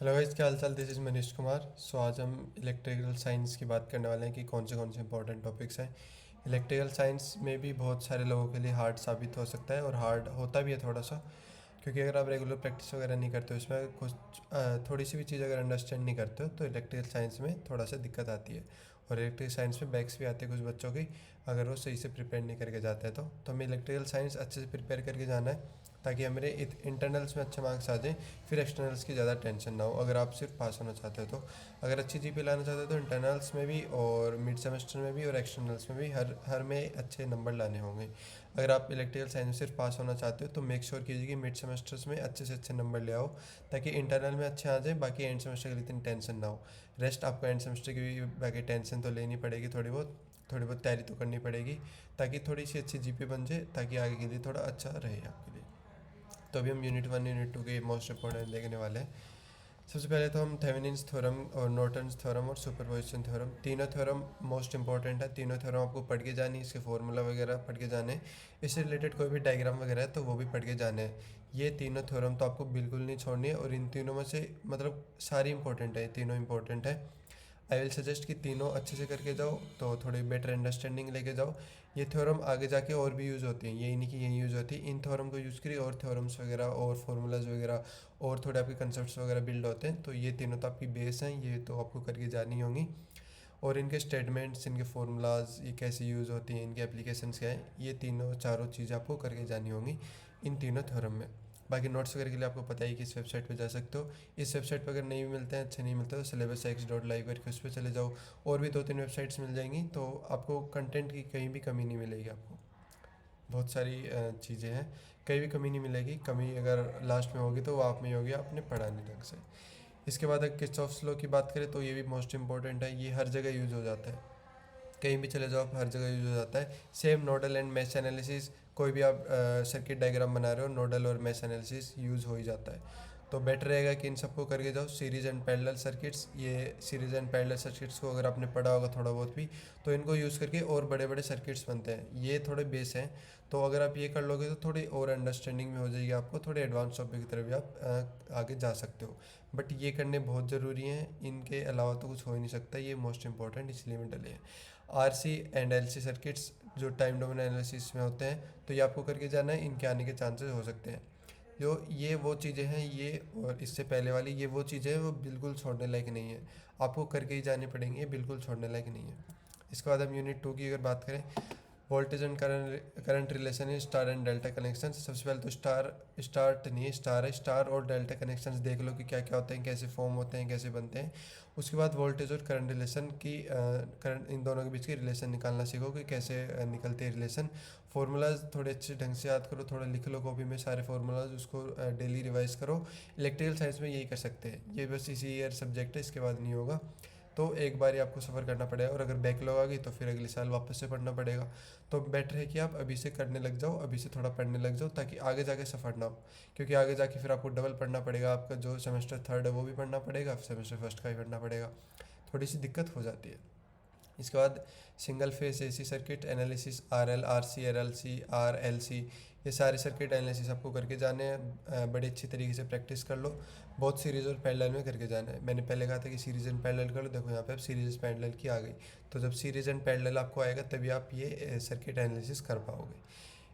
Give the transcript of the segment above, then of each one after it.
Hello guys, क्या हाल चाल। This is Manish Kumar. So आज हम इलेक्ट्रिकल साइंस की बात करने वाले हैं कि कौन से इंपॉर्टेंट टॉपिक्स हैं। इलेक्ट्रिकल साइंस में भी बहुत सारे लोगों के लिए हार्ड साबित हो सकता है और हार्ड होता भी है थोड़ा सा, क्योंकि अगर आप रेगुलर प्रैक्टिस वगैरह नहीं करते हो, इसमें कुछ थोड़ी सी भी चीज़ अगर अंडरस्टैंड नहीं करते हो तो इलेक्ट्रिकल साइंस में थोड़ा सा दिक्कत आती है। और इलेक्ट्रिकल साइंस में बैक्स भी आते हैं कुछ बच्चों की, अगर वो सही से प्रिपेयर नहीं करके जाते हैं तो हमें इलेक्ट्रिकल साइंस अच्छे से प्रिपेयर करके जाना है, ताकि हमारे इंटरनल्स में अच्छे मार्क्स आ जाएं, फिर एक्सटर्नल्स की ज़्यादा टेंशन ना हो। अगर आप सिर्फ पास होना चाहते हो तो, अगर अच्छी जीपी लाना चाहते हो तो इंटरनल्स में भी और मिड सेमेस्टर में भी और एक्सटर्नल्स में भी हर हर में अच्छे नंबर लाने होंगे। अगर आप इलेक्ट्रिकल साइंस में सिर्फ पास होना चाहते हो तो मेक श्योर कीजिए कि मिड सेमेस्टर्स में अच्छे से अच्छे नंबर ले आओ, ताकि इंटरनल में अच्छे आ जाए, बाकी एंड सेमेस्टर के लिए इतनी टेंशन ना हो। रेस्ट आपको एंड सेमेस्टर की भी बाकी टेंशन तो लेनी पड़ेगी, थोड़ी बहुत तैयारी तो करनी पड़ेगी, ताकि थोड़ी सी अच्छी जीपी बन जाए, ताकि आगे के लिए थोड़ा अच्छा रहे आपके लिए। तो अभी हम यूनिट 1 यूनिट 2 के मोस्ट इंपॉर्टेंट देखने वाले हैं। सबसे पहले तो हम थेवेनिन्स थ्योरम और नॉर्टन्स थ्योरम और सुपरपोजिशन थ्योरम, तीनों थ्योरम मोस्ट इंपॉर्टेंट है। तीनों थ्योरम आपको पढ़ के जानी, इसके फॉर्मूला वगैरह पढ़ के जाने, इससे रिलेटेड कोई भी डायग्राम वगैरह है तो वो भी पढ़ के जाने हैं। ये तीनों थ्योरम तो आपको बिल्कुल नहीं छोड़नी है, और इन तीनों में से मतलब सारी इंपॉर्टेंट है, ये तीनों इंपॉर्टेंट है। आई विल सजेस्ट कि तीनों अच्छे से करके जाओ तो थोड़ी बेटर अंडरस्टैंडिंग लेके जाओ। ये थ्योरम आगे जाके और भी यूज़ होती हैं, यही नहीं कि यही यूज़ होती है। इन थ्योरम को यूज़ करिए और थ्योरम्स वगैरह और फार्मूलाज वगैरह और थोड़े आपके कंसेप्ट्स वगैरह बिल्ड होते हैं। तो ये तीनों तो आपकी बेस हैं, ये तो आपको करके जानी होंगी। और इनके स्टेटमेंट्स, इनके फार्मूलाज, ये कैसे यूज़ होती हैं, इनके एप्लीकेशंस क्या हैं, ये तीनों चारों चीज़ें आपको करके जानी होंगी इन तीनों थ्योरम में। बाकी नोट्स वगैरह के लिए आपको पता ही कि इस वेबसाइट पे जा सकते हो। इस वेबसाइट पे अगर नहीं भी मिलते हैं, अच्छे नहीं मिलते, तो syllabusx.live करके उस पर चले जाओ। और भी 2-3 वेबसाइट्स मिल जाएंगी, तो आपको कंटेंट की कहीं भी कमी नहीं मिलेगी। आपको बहुत सारी चीज़ें हैं, कहीं भी कमी नहीं मिलेगी। कमी अगर लास्ट में होगी तो वो आप में ही होगी, आपने पढ़ा नहीं ढंग से। इसके बाद अगर किर्चॉफ्स लॉ की बात करें तो ये भी मोस्ट इंपॉर्टेंट है, ये हर जगह यूज़ हो जाता है, कहीं भी चले जाओ आप, हर जगह यूज़ हो जाता है। Same nodal and mesh analysis, कोई भी आप सर्किट डायग्राम बना रहे हो, नोडल और मैश एनालिसिस यूज़ हो ही जाता है। तो बेटर रहेगा कि इन सबको करके जाओ। सीरीज एंड पैरेलल सर्किट्स, ये सीरीज एंड पैरेलल सर्किट्स को अगर आपने पढ़ा होगा थोड़ा बहुत भी, तो इनको यूज़ करके और बड़े बड़े सर्किट्स बनते हैं, ये थोड़े बेस हैं। तो अगर आप ये कर लोगे तो थोड़ी और अंडरस्टैंडिंग में हो जाएगी आपको, थोड़े एडवांस टॉपिक की तरफ भी आप आगे जा सकते हो। बट ये करने बहुत ज़रूरी हैं, इनके अलावा तो कुछ हो ही नहीं सकता, ये मोस्ट इंपॉर्टेंट इसलिए मैं डले हैं। R C and L C circuits जो टाइम डोमेन एनालिसिस में होते हैं, तो ये आपको करके जाना है, इनके आने के चांसेस हो सकते हैं। जो ये वो चीज़ें हैं, ये और इससे पहले वाली ये वो चीज़ें हैं, वो बिल्कुल छोड़ने लायक नहीं है, आपको करके ही जाने पड़ेंगे, ये बिल्कुल छोड़ने लायक नहीं है। इसके बाद हम यूनिट 2 की अगर बात करें, वोल्टेज एंड करंट रिलेशन है, स्टार एंड डेल्टा कनेक्शन। सबसे पहले तो स्टार्ट नहीं है, स्टार है। स्टार और डेल्टा कनेक्शंस देख लो कि क्या क्या होते हैं, कैसे फॉर्म होते हैं, कैसे बनते हैं। उसके बाद वोल्टेज और करंट रिलेशन की करंट, इन दोनों के बीच की रिलेशन निकालना सीखो कि कैसे निकलते हैं रिलेशन। फार्मूलाज थोड़े अच्छे ढंग से याद करो, थोड़ा लिख लो कॉपी में सारे फार्मूलाज, उसको डेली रिवाइज करो। इलेक्ट्रिकल साइंस में यही कर सकते हैं, ये बस इसी ईयर सब्जेक्ट है, इसके बाद नहीं होगा। तो एक बार ही आपको सफ़र करना पड़ेगा, और अगर बैकलॉग आ गई तो फिर अगले साल वापस से पढ़ना पड़ेगा। तो बेटर है कि आप अभी से करने लग जाओ, अभी से थोड़ा पढ़ने लग जाओ, ताकि आगे जाके सफ़र ना हो। क्योंकि आगे जाके फिर आपको डबल पढ़ना पड़ेगा, आपका जो सेमेस्टर थर्ड है वो भी पढ़ना पड़ेगा, सेमेस्टर फर्स्ट का भी पढ़ना पड़ेगा, थोड़ी सी दिक्कत हो जाती है। इसके बाद single phase AC circuit analysis, R L, R C, R L C, R L C, ये सारे सर्किट एनालिसिस आपको करके जाने हैं। बड़े अच्छी तरीके से प्रैक्टिस कर लो, बहुत सीरीज और पैरेलल में करके जाना है। मैंने पहले कहा था कि सीरीज एंड पैरेलल कर लो, देखो यहाँ पे अब सीरीज पैरेलल की आ गई। तो जब सीरीज एंड पैरेलल आपको आएगा तभी आप ये सर्किट एनालिसिस कर पाओगे।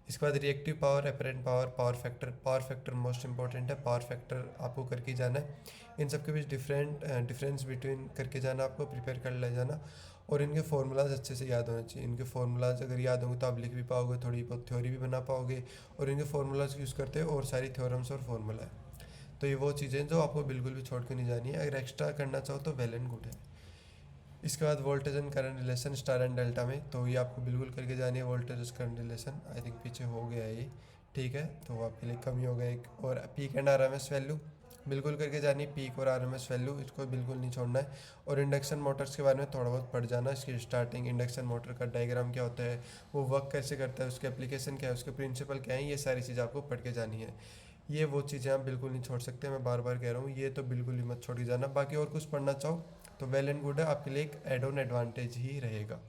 इसके बाद reactive power, apparent power, power factor most important है, पावर फैक्टर आपको करके जाना है। इन सब के बीच डिफरेंस बिटवीन करके जाना, आपको प्रिपेयर कर ले जाना। और इनके फार्मूलाज अच्छे से याद होने चाहिए, इनके फार्मूलाज अगर याद होंगे तो आप लिख भी पाओगे, थोड़ी बहुत थ्योरी भी बना पाओगे। और इनके फार्मूलाज यूज़ करते हैं और सारी थ्योरम्स और फार्मूला है। तो ये वो चीज़ें जो आपको बिल्कुल भी छोड़ के नहीं जानी है, अगर एक्स्ट्रा करना चाहो तो वेल एंड गुड है। इसके बाद voltage and current relation star and delta में, तो ये आपको बिल्कुल करके जानी है। Voltage current relation I think पीछे हो गया है ये, ठीक है, तो आपके लिए कम ही हो गया एक। और peak and R M S value बिल्कुल करके जानी है, पीक और आर एम एस वैल्यू इसको बिल्कुल नहीं छोड़ना है। और इंडक्शन मोटर्स के बारे में थोड़ा बहुत पढ़ जाना, इसकी स्टार्टिंग, इंडक्शन मोटर का डायग्राम क्या होता है, वो वर्क कैसे करता है, उसके एप्लीकेशन क्या है, उसके प्रिंसिपल क्या है, ये सारी चीज़ें आपको पढ़ के जानी है। ये वो चीज़ें आप बिल्कुल नहीं छोड़ सकते, मैं बार बार कह रहा हूँ, ये तो बिल्कुल ही मत छोड़ के जाना। बाकी और कुछ पढ़ना चाहो तो वेल एंड गुड है, आपके लिए एक एड ऑन एडवांटेज ही रहेगा।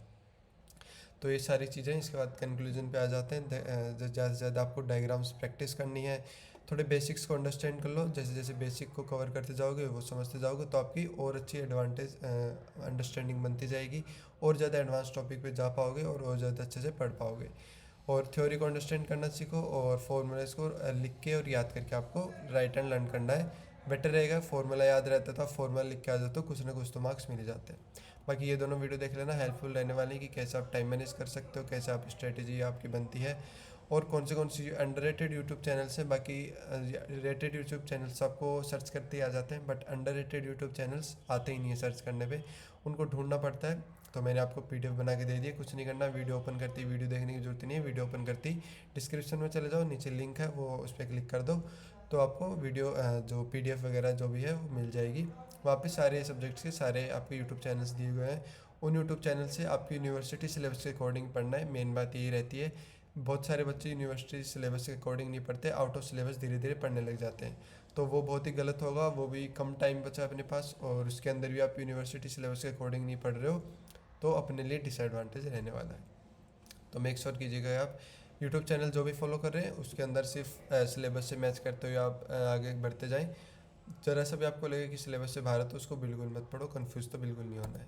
तो ये सारी चीज़ें, इसके बाद कंक्लूजन पे आ जाते हैं। ज़्यादा से ज़्यादा आपको डायग्राम्स प्रैक्टिस करनी है, थोड़े बेसिक्स को अंडरस्टैंड कर लो। जैसे जैसे बेसिक को कवर करते जाओगे वो समझते जाओगे तो आपकी और अच्छी एडवांटेज अंडरस्टैंडिंग बनती जाएगी, और ज़्यादा एडवांस टॉपिक पे जा पाओगे और ज़्यादा अच्छे से पढ़ पाओगे। और थ्योरी को अंडरस्टैंड करना सीखो, और फॉर्मूलाज को लिख के और याद करके आपको राइट एंड लर्न करना है। बेटर रहेगा, फॉर्मूला याद रहता था, फॉर्मूला लिख के आ जाते तो कुछ ना कुछ तो मार्क्स मिल ही जाते हैं। बाकी ये दोनों वीडियो देख लेना, हेल्पफुल रहने वाली है कि कैसे आप टाइम मैनेज कर सकते हो, कैसे आप स्ट्रेटेजी आपकी बनती है, और कौन सी अंडररेटेड यूट्यूब चैनल्स हैं। बाकी रेटेड यूट्यूब चैनल्स आपको सर्च करते ही आ जाते हैं, बट अंडररेटेड यूट्यूब चैनल्स आते ही नहीं है सर्च करने पे, उनको ढूंढना पड़ता है। तो मैंने आपको पीडीएफ बना के दे दिया, कुछ नहीं करना, वीडियो ओपन करती, वीडियो देखने की जरूरत नहीं है, वीडियो ओपन करती डिस्क्रिप्शन में चले जाओ, नीचे लिंक है वो उस पर क्लिक कर दो, तो आपको वीडियो जो पीडीएफ वगैरह जो भी है वो मिल जाएगी। वहाँ पे सारे सब्जेक्ट्स के सारे आपके यूट्यूब चैनल्स दिए हुए हैं। उन यूट्यूब चैनल से आपकी यूनिवर्सिटी सिलेबस के अकॉर्डिंग पढ़ना है, मेन बात यही रहती है। बहुत सारे बच्चे यूनिवर्सिटी सिलेबस के अकॉर्डिंग नहीं पढ़ते, आउट ऑफ सिलेबस धीरे धीरे पढ़ने लग जाते हैं, तो वो बहुत ही गलत होगा। वो भी कम टाइम बचा अपने पास, और उसके अंदर भी आप यूनिवर्सिटी सिलेबस के अकॉर्डिंग नहीं पढ़ रहे हो, तो अपने लिए डिसएडवांटेज रहने वाला है। तो मेक श्योर कीजिएगा आप यूट्यूब चैनल जो भी फॉलो कर रहे हैं उसके अंदर सिर्फ सिलेबस से मैच करते हुए आप आगे बढ़ते जाएं। जरा सा भी आपको लगे कि सिलेबस से बाहर है तो उसको बिल्कुल मत पढ़ो, कंफ्यूज तो बिल्कुल नहीं होना है।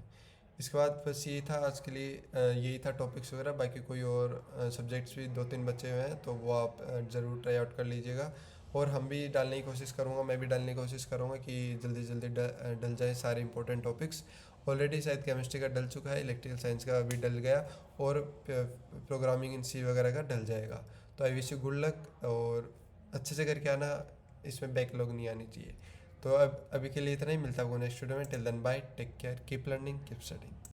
इसके बाद बस यही था आज के लिए, यही था टॉपिक्स वगैरह। बाकी कोई और सब्जेक्ट्स भी 2-3 बचे हुए हैं तो वो आप ज़रूर ट्राई आउट कर लीजिएगा, और हम भी डालने की कोशिश करूँगा, मैं भी डालने की कोशिश करूँगा कि जल्दी जल्दी डल जाए सारे इंपॉर्टेंट टॉपिक्स। ऑलरेडी शायद केमिस्ट्री का डल चुका है, इलेक्ट्रिकल साइंस का भी डल गया, और प्रोग्रामिंग इन सी वगैरह का डल जाएगा। तो I wish you good luck, और अच्छे से करके आना, इसमें बैकलॉग नहीं आनी चाहिए। तो अब अभी के लिए इतना ही, मिलता है आपको नेक्स्ट वीडियो में। Till then bye, take care, keep learning, keep studying.